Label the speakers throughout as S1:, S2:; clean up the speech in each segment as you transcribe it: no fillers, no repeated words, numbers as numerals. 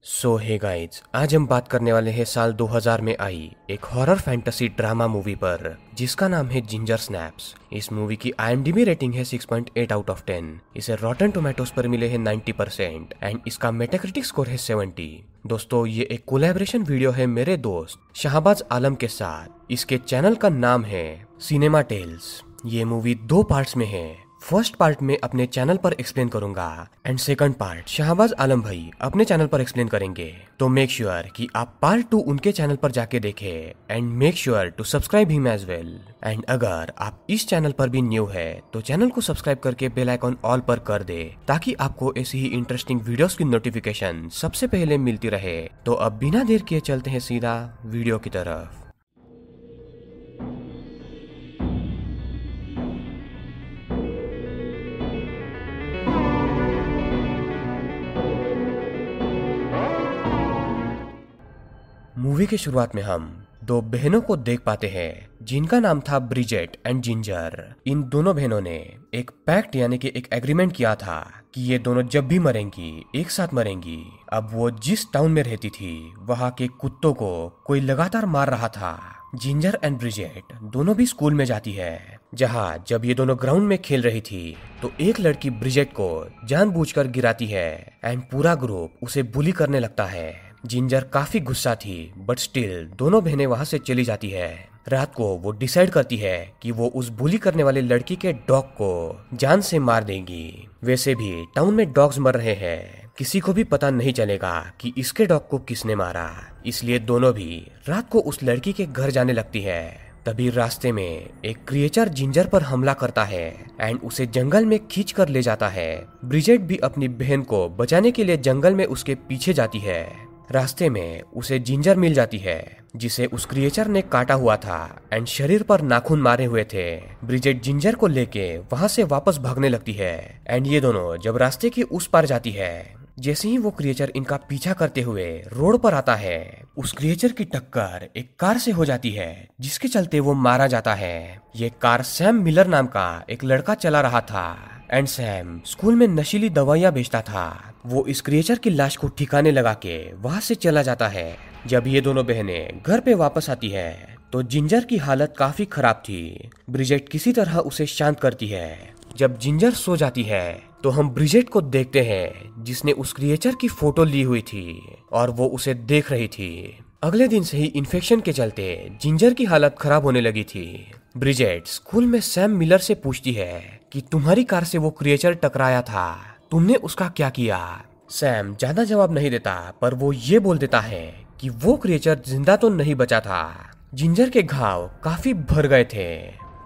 S1: सो hey guys, आज हम बात करने वाले हैं साल 2000 में आई एक हॉरर फैंटेसी ड्रामा मूवी पर जिसका नाम है जिंजर स्नैप्स। इस मूवी की IMDb रेटिंग है 6.8 आउट ऑफ 10। इसे रॉटन टोमेटोज पर मिले हैं 90% एंड इसका मेटाक्रिटिक स्कोर है 70। दोस्तों, ये एक कोलैबोरेशन वीडियो है मेरे दोस्त शाहबाज आलम के साथ। इसके चैनल का नाम है सिनेमा टेल्स। ये मूवी 2 पार्ट्स में है। फर्स्ट पार्ट में अपने चैनल पर एक्सप्लेन करूंगा एंड सेकंड पार्ट शाहबाज आलम भाई अपने चैनल पर एक्सप्लेन करेंगे। तो मेक श्योर कि आप पार्ट 2 उनके चैनल पर जाके देखें and make sure to subscribe him as well. And अगर आप इस चैनल पर भी न्यू है तो चैनल को सब्सक्राइब करके बेल आइकॉन ऑल पर कर दे ताकि आपको ऐसी ही इंटरेस्टिंग वीडियोस की नोटिफिकेशन सबसे पहले मिलती रहे। तो अब बिना देर किए चलते हैं सीधा वीडियो की तरफ। मूवी की शुरुआत में हम 2 बहनों को देख पाते हैं जिनका नाम था ब्रिजेट एंड जिंजर। इन दोनों बहनों ने एक पैक्ट यानी कि एक एग्रीमेंट किया था कि ये दोनों जब भी मरेंगी एक साथ मरेंगी। अब वो जिस टाउन में रहती थी वहाँ के कुत्तों को कोई लगातार मार रहा था। जिंजर एंड ब्रिजेट दोनों भी स्कूल में जाती है, जहाँ जब ये दोनों ग्राउंड में खेल रही थी तो एक लड़की ब्रिजेट को जानबूझकर गिराती है एंड पूरा ग्रुप उसे बुली करने लगता है। जिंजर काफी गुस्सा थी बट स्टिल दोनों बहनें वहां से चली जाती है। रात को वो डिसाइड करती है कि वो उस बुली करने वाले लड़की के डॉग को जान से मार देंगी। वैसे भी टाउन में डॉग्स मर रहे हैं, किसी को भी पता नहीं चलेगा कि इसके डॉग को किसने मारा, इसलिए दोनों भी रात को उस लड़की के घर जाने लगती है। तभी रास्ते में एक क्रिएचर जिंजर पर हमला करता है एंड उसे जंगल में खींच कर ले जाता है। ब्रिजेट भी अपनी बहन को बचाने के लिए जंगल में उसके पीछे जाती है। रास्ते में उसे जिंजर मिल जाती है जिसे उस क्रिएचर ने काटा हुआ था एंड शरीर पर नाखून मारे हुए थे। ब्रिजेट जिंजर को लेके वहां से वापस भागने लगती है एंड ये दोनों जब रास्ते के उस पार जाती है, जैसे ही वो क्रिएचर इनका पीछा करते हुए रोड पर आता है, उस क्रिएचर की टक्कर एक कार से हो जाती है जिसके चलते वो मारा जाता है। ये कार सैम मिलर नाम का एक लड़का चला रहा था एंड सैम स्कूल में नशीली दवाइयां बेचता था। वो इस क्रिएचर की लाश को ठिकाने लगा के वहां से चला जाता है। जब ये दोनों बहनें घर पे वापस आती है तो जिंजर की हालत काफी खराब थी। ब्रिजेट किसी तरह उसे शांत करती है। जब जिंजर सो जाती है तो हम ब्रिजेट को देखते हैं जिसने उस क्रिएचर की फोटो ली हुई थी और वो उसे देख रही थी। अगले दिन से ही इन्फेक्शन के चलते जिंजर की हालत खराब होने लगी थी। ब्रिजेट स्कूल में सैम मिलर से पूछती है कि तुम्हारी कार से वो क्रिएचर टकराया था, तुमने उसका क्या किया। सैम ज्यादा जवाब नहीं देता पर वो ये बोल देता है कि वो क्रिएचर जिंदा तो नहीं बचा था। जिंजर के घाव काफी भर गए थे,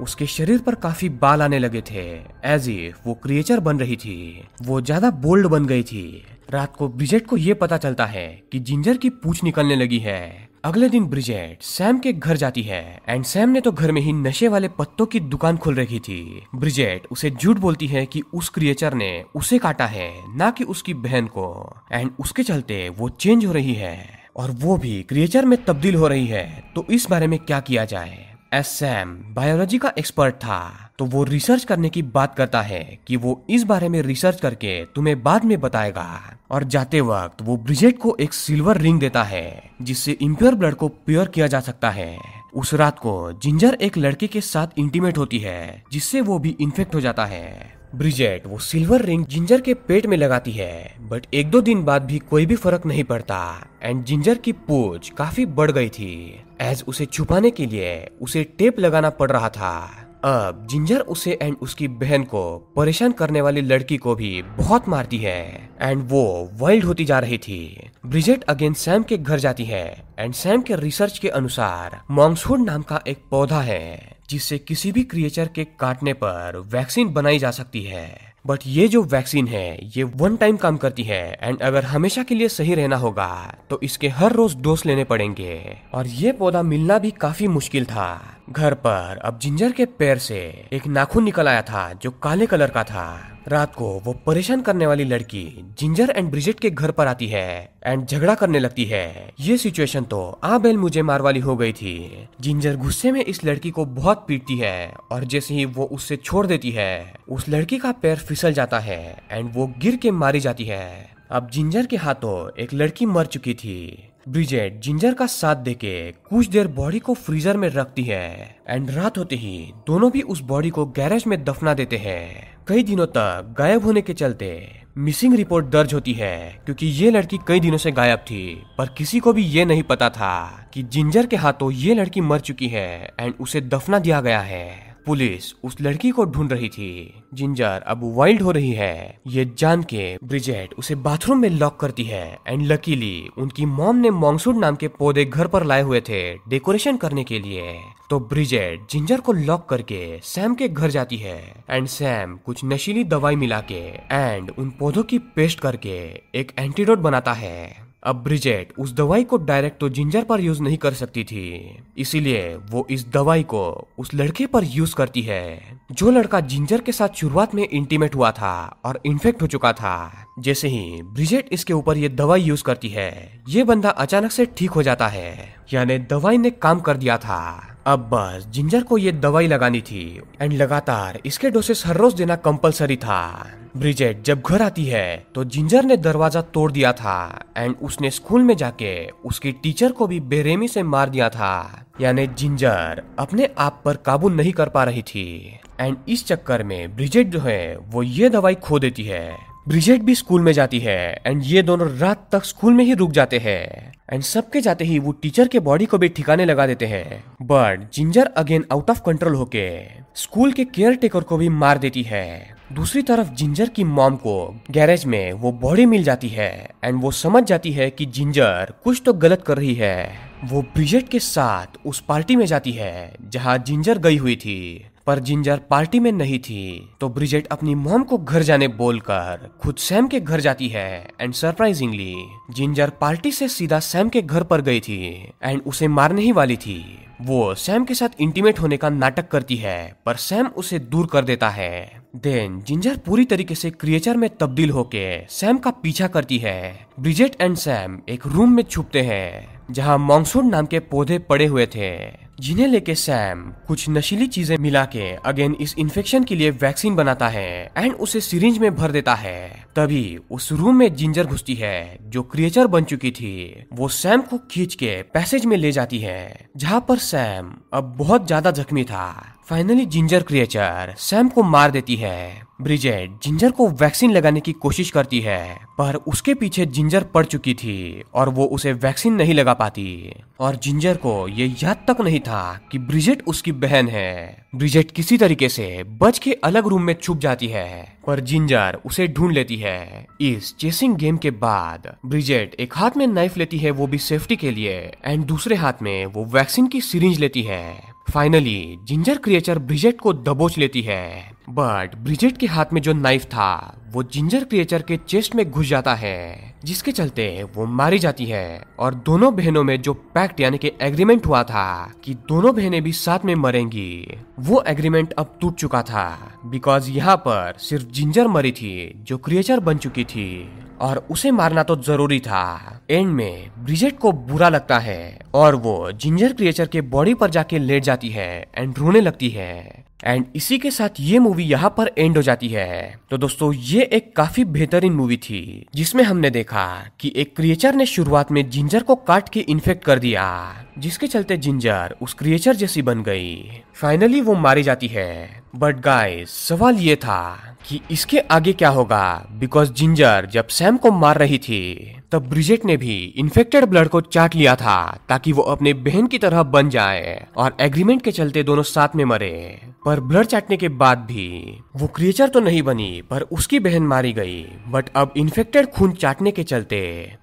S1: उसके शरीर पर काफी बाल आने लगे थे, एज इफ वो क्रिएचर बन रही थी। वो ज्यादा बोल्ड बन गई थी। रात को ब्रिजेट को ये पता चलता है कि जिंजर की पूंछ निकलने लगी है। अगले दिन ब्रिजेट सैम के घर जाती है एंड सैम ने तो घर में ही नशे वाले पत्तों की दुकान खोल रखी थी। ब्रिजेट उसे झूठ बोलती है कि उस क्रिएचर ने उसे काटा है, ना कि उसकी बहन को, एंड उसके चलते वो चेंज हो रही है और वो भी क्रिएचर में तब्दील हो रही है। तो इस बारे में क्या किया जाए। एज सैम बायोलॉजी का एक्सपर्ट था तो वो रिसर्च करने की बात करता है कि वो इस बारे में रिसर्च करके तुम्हें बाद में बताएगा। और जाते वक्त वो ब्रिजेट को एक सिल्वर रिंग देता है जिससे इम्प्योर ब्लड को प्योर किया जा सकता है। उस रात को जिंजर एक लड़के के साथ इंटीमेट होती है जिससे वो भी इन्फेक्ट हो जाता है। ब्रिजेट वो सिल्वर रिंग जिंजर के पेट में लगाती है बट 1-2 दिन बाद भी कोई भी फर्क नहीं पड़ता एंड जिंजर की पूंछ काफी बढ़ गई थी। एज उसे छुपाने के लिए उसे टेप लगाना पड़ रहा था। अब जिंजर उसे एंड उसकी बहन को परेशान करने वाली लड़की को भी बहुत मारती है एंड वो वाइल्ड होती जा रही थी। ब्रिजेट अगेन सैम के घर जाती है एंड सैम के रिसर्च के अनुसार मॉन्क्सवुड नाम का एक पौधा है जिससे किसी भी क्रिएचर के काटने पर वैक्सीन बनाई जा सकती है। बट ये जो वैक्सीन है ये 1 टाइम काम करती है एंड अगर हमेशा के लिए सही रहना होगा तो इसके हर रोज डोज लेने पड़ेंगे और ये पौधा मिलना भी काफी मुश्किल था। घर पर अब जिंजर के पैर से एक नाखून निकल आया था जो काले कलर का था। रात को वो परेशान करने वाली लड़की जिंजर एंड ब्रिजेट के घर पर आती है एंड झगड़ा करने लगती है। ये सिचुएशन तो आ बैल मुझे मार वाली हो गई थी। जिंजर गुस्से में इस लड़की को बहुत पीटती है और जैसे ही वो उससे छोड़ देती है उस लड़की का पैर फिसल जाता है एंड वो गिर के मारी जाती है। अब जिंजर के हाथों एक लड़की मर चुकी थी। ब्रिजेट जिंजर का साथ देके कुछ देर बॉडी को फ्रीजर में रखती है एंड रात होते ही दोनों भी उस बॉडी को गैरेज में दफना देते हैं। कई दिनों तक गायब होने के चलते मिसिंग रिपोर्ट दर्ज होती है क्योंकि ये लड़की कई दिनों से गायब थी, पर किसी को भी ये नहीं पता था कि जिंजर के हाथों ये लड़की मर चुकी है एंड उसे दफना दिया गया है। पुलिस उस लड़की को ढूंढ रही थी। जिंजर अब वाइल्ड हो रही है ये जान के ब्रिजेट उसे बाथरूम में लॉक करती है एंड लकीली उनकी मॉम ने मॉन्सून नाम के पौधे घर पर लाए हुए थे डेकोरेशन करने के लिए। तो ब्रिजेट जिंजर को लॉक करके सैम के घर जाती है एंड सैम कुछ नशीली दवाई मिला के एंड उन पौधों की पेस्ट करके एक एंटीडोट बनाता है। अब ब्रिजेट उस दवाई को डायरेक्ट तो जिंजर पर यूज नहीं कर सकती थी, इसीलिए वो इस दवाई को उस लड़के पर यूज करती है जो लड़का जिंजर के साथ शुरुआत में इंटीमेट हुआ था और इन्फेक्ट हो चुका था। जैसे ही ब्रिजेट इसके ऊपर ये दवाई यूज करती है ये बंदा अचानक से ठीक हो जाता है, यानी दवाई ने काम कर दिया था। अब बस जिंजर को ये दवाई लगानी थी एंड लगातार इसके डोसेस हर रोज देना कंपलसरी था। ब्रिजेट जब घर आती है तो जिंजर ने दरवाजा तोड़ दिया था एंड उसने स्कूल में जाके उसकी टीचर को भी बेरहमी से मार दिया था, यानी जिंजर अपने आप पर काबू नहीं कर पा रही थी एंड इस चक्कर में ब्रिजेट जो है वो ये दवाई खो देती है। ब्रिजेट भी स्कूल में जाती है एंड ये दोनों रात तक स्कूल में ही रुक जाते हैं एंड सबके जाते ही वो टीचर के बॉडी को भी ठिकाने लगा देते हैं। But ginger again out of control होके स्कूल के केयर टेकर को भी मार देती है। दूसरी तरफ जिंजर की मॉम को गैरेज में वो बॉडी मिल जाती है एंड वो समझ जाती है कि जिंजर कुछ तो गलत कर रही है। वो ब्रिजेट के साथ उस पार्टी में जाती है जहाँ जिंजर गई हुई थी, पर जिंजर पार्टी में नहीं थी। तो ब्रिजेट अपनी मॉम को घर जाने बोलकर खुद सैम के घर जाती है एंड सरप्राइजिंगली जिंजर पार्टी से सीधा सैम के घर पर गई थी एंड उसे मारने ही वाली थी। वो सैम के साथ इंटीमेट होने का नाटक करती है पर सैम उसे दूर कर देता है। देन जिंजर पूरी तरीके से क्रिएचर में तब्दील होके सैम का पीछा करती है। ब्रिजेट एंड सैम एक रूम में छुपते हैं जहां मॉन्सून नाम के पौधे पड़े हुए थे, जिन्हें लेके सैम कुछ नशीली चीजें मिला के अगेन इस इन्फेक्शन के लिए वैक्सीन बनाता है एंड उसे सिरिंज में भर देता है। तभी उस रूम में जिंजर घुसती है जो क्रिएचर बन चुकी थी। वो सैम को खींच के पैसेज में ले जाती है जहाँ पर सैम अब बहुत ज्यादा जख्मी था। फाइनली जिंजर क्रिएचर सैम को मार देती है। ब्रिजेट जिंजर को वैक्सीन लगाने की कोशिश करती है पर उसके पीछे जिंजर पड़ चुकी थी और वो उसे वैक्सीन नहीं लगा पाती और जिंजर को ये याद तक नहीं था कि ब्रिजेट उसकी बहन है। ब्रिजेट किसी तरीके से बच के अलग रूम में छुप जाती है पर जिंजर उसे ढूंढ लेती है। इस चेसिंग गेम के बाद ब्रिजेट एक हाथ में नाइफ लेती है, वो भी सेफ्टी के लिए, एंड दूसरे हाथ में वो वैक्सीन की सिरिंज लेती है। फाइनली जिंजर क्रिएचर ब्रिजेट को दबोच लेती है बट ब्रिजेट के हाथ में जो नाइफ था वो जिंजर क्रिएचर के चेस्ट में घुस जाता है, जिसके चलते वो मारी जाती है। और दोनों बहनों में जो पैक्ट यानी कि एग्रीमेंट हुआ था कि दोनों बहनें भी साथ में मरेंगी, वो एग्रीमेंट अब टूट चुका था बिकॉज यहाँ पर सिर्फ जिंजर मरी थी जो क्रिएचर बन चुकी थी और उसे मारना तो जरूरी था। एंड में ब्रिजेट को बुरा लगता है और वो जिंजर क्रिएचर के बॉडी पर जाके लेट जाती है एंड रोने लगती है। एंड इसी के साथ ये मूवी यहाँ पर एंड हो जाती है। तो दोस्तों ये एक काफी बेहतरीन मूवी थी जिसमें हमने देखा कि एक क्रिएचर ने शुरुआत में जिंजर को काट के इन्फेक्ट कर दिया, जिसके चलते जिंजर उस क्रिएचर जैसी बन गई। फाइनली वो मारी जाती है। बट गाइस सवाल ये था कि इसके आगे क्या होगा, बिकॉज जिंजर जब सैम को मार रही थी तब ब्रिजेट ने भी इन्फेक्टेड ब्लड को चाट लिया था ताकि वो अपने बहन की तरह बन जाए और एग्रीमेंट के चलते दोनों साथ में मरे। पर ब्लड चाटने के बाद भी वो क्रिएचर तो नहीं बनी पर उसकी बहन मारी गई। बट अब इन्फेक्टेड खून चाटने के चलते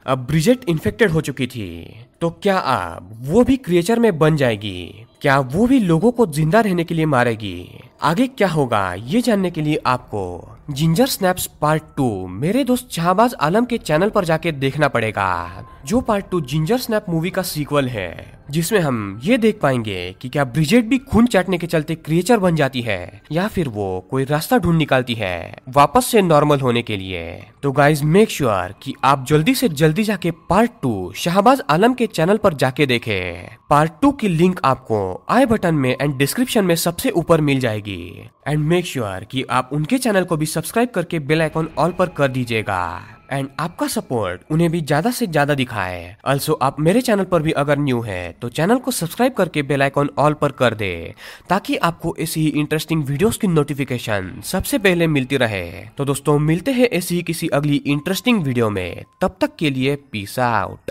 S1: अब ब्रिजेट इन्फेक्टेड हो चुकी थी। तो क्या अब वो भी क्रिएचर में बन जाएगी? क्या वो भी लोगों को जिंदा रहने के लिए मारेगी? आगे क्या होगा ये जानने के लिए आपको जिंजर स्नैप्स पार्ट 2 मेरे दोस्त शाहबाज आलम के चैनल पर जाके देखना पड़ेगा, जो पार्ट 2 जिंजर स्नैप मूवी का सीक्वल है, जिसमें हम ये देख पाएंगे कि क्या ब्रिजेट भी खून चाटने के चलते क्रिएचर बन जाती है या फिर वो कोई रास्ता ढूंढ निकालती है वापस से नॉर्मल होने के लिए। तो गाइज मेक श्योर कि आप जल्दी से जल्दी जाके पार्ट 2 शाहबाज आलम के चैनल पर जाके देखें। पार्ट 2 की लिंक आपको आई बटन में एंड डिस्क्रिप्शन में सबसे ऊपर मिल जाएगी। एंड मेक श्योर कि आप उनके चैनल को भी सब्सक्राइब करके बेल आइकॉन ऑल पर कर दीजिएगा। एंड आपका सपोर्ट उन्हें भी ज्यादा से ज्यादा दिखाए। ऑल्सो आप मेरे चैनल पर भी अगर न्यू है तो चैनल को सब्सक्राइब करके बेल आइकॉन ऑल पर कर दे, ताकि आपको ऐसी ही इंटरेस्टिंग वीडियोस की नोटिफिकेशन सबसे पहले मिलती रहे। तो दोस्तों मिलते हैं ऐसी ही किसी अगली इंटरेस्टिंग वीडियो में, तब तक के लिए पीस आउट।